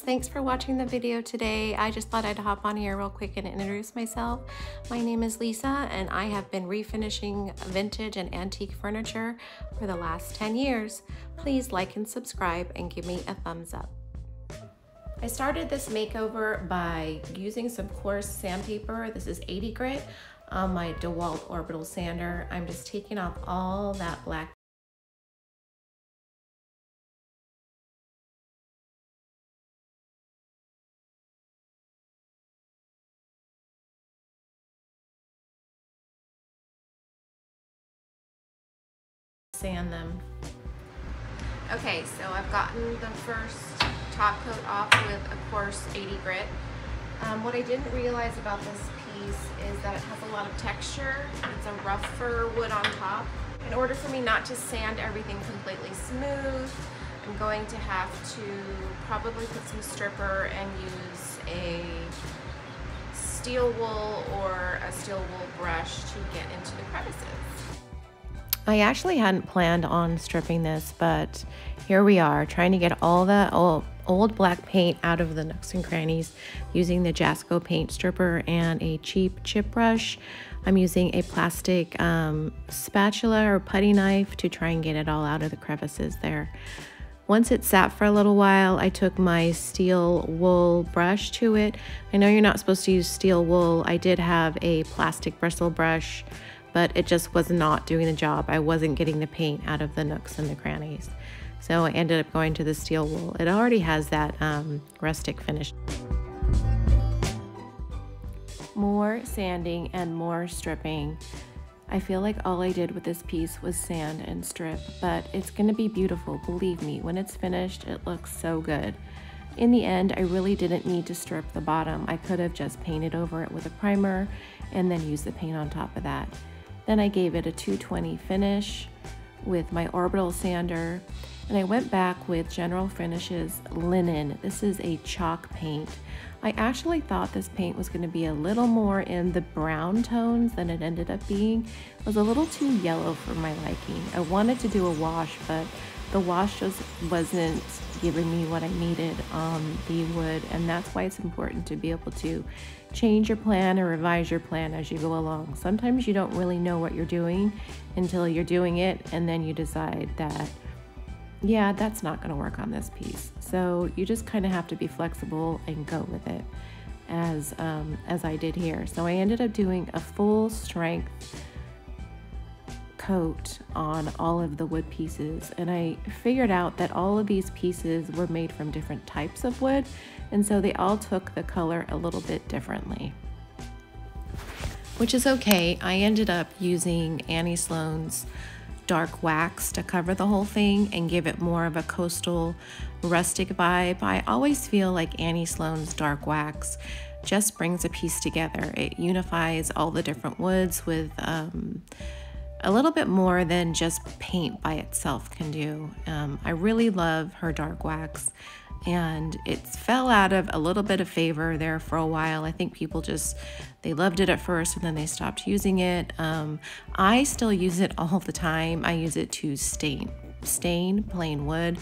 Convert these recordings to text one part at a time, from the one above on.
thanks for watching the video today. I just thought I'd hop on here real quick and introduce myself. My name is Lisa and I have been refinishing vintage and antique furniture for the last 10 years. Please like and subscribe and give me a thumbs up. I started this makeover by using some coarse sandpaper. This is 80 grit on my DeWalt Orbital sander. I'm just taking off all that black sand them. Okay, so I've gotten the first top coat off with a coarse 80 grit. What I didn't realize about this piece is that it has a lot of texture. It's a rougher wood on top. In order for me not to sand everything completely smooth, I'm going to have to probably put some stripper and use a steel wool or a steel wool brush to get into the crevices. I actually hadn't planned on stripping this, but here we are trying to get all the old black paint out of the nooks and crannies using the Jasco paint stripper and a cheap chip brush. I'm using a plastic spatula or putty knife to try and get it all out of the crevices there. Once it sat for a little while, I took my steel wool brush to it. I know you're not supposed to use steel wool. I did have a plastic bristle brush, but it just was not doing the job. I wasn't getting the paint out of the nooks and the crannies. So I ended up going to the steel wool. It already has that rustic finish. More sanding and more stripping. I feel like all I did with this piece was sand and strip, but it's gonna be beautiful, believe me. When it's finished, it looks so good. In the end, I really didn't need to strip the bottom. I could have just painted over it with a primer and then used the paint on top of that. Then I gave it a 220 finish with my Orbital sander, and I went back with General Finishes Linen. This is a chalk paint. I actually thought this paint was going to be a little more in the brown tones than it ended up being. It was a little too yellow for my liking. I wanted to do a wash, but the wash just wasn't giving me what I needed on the wood, and that's why it's important to be able to change your plan or revise your plan as you go along. Sometimes you don't really know what you're doing until you're doing it, and then you decide that, yeah, that's not going to work on this piece. So you just kind of have to be flexible and go with it, as I did here. So I ended up doing a full strength coat on all of the wood pieces, and I figured out that all of these pieces were made from different types of wood, and so they all took the color a little bit differently, which is okay. I ended up using Annie Sloan's dark wax to cover the whole thing and give it more of a coastal rustic vibe. I always feel like Annie Sloan's dark wax just brings a piece together. It unifies all the different woods with a little bit more than just paint by itself can do. I really love her dark wax, and it fell out of a little bit of favor there for a while. I think people they loved it at first and then they stopped using it. I still use it all the time. I use it to stain plain wood,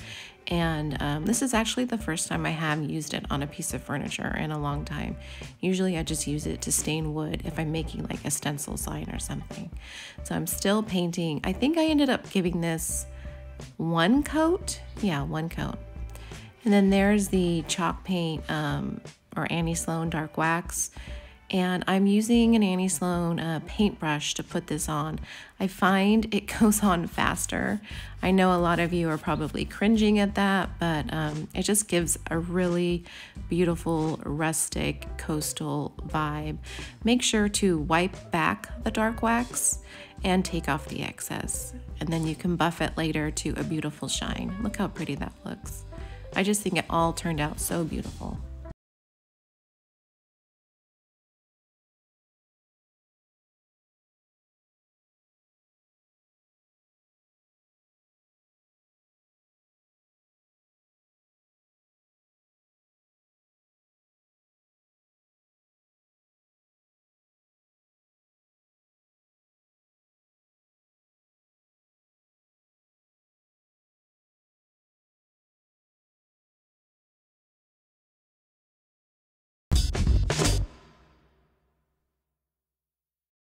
and this is actually the first time I have used it on a piece of furniture in a long time. Usually I just use it to stain wood if I'm making like a stencil sign or something. So I'm still painting. I think I ended up giving this one coat. Yeah, one coat. And then there's the chalk paint or Annie Sloan dark wax. And I'm using an Annie Sloan paintbrush to put this on. I find it goes on faster. I know a lot of you are probably cringing at that, but it just gives a really beautiful rustic coastal vibe. Make sure to wipe back the dark wax and take off the excess, and then you can buff it later to a beautiful shine. Look how pretty that looks. I just think it all turned out so beautiful.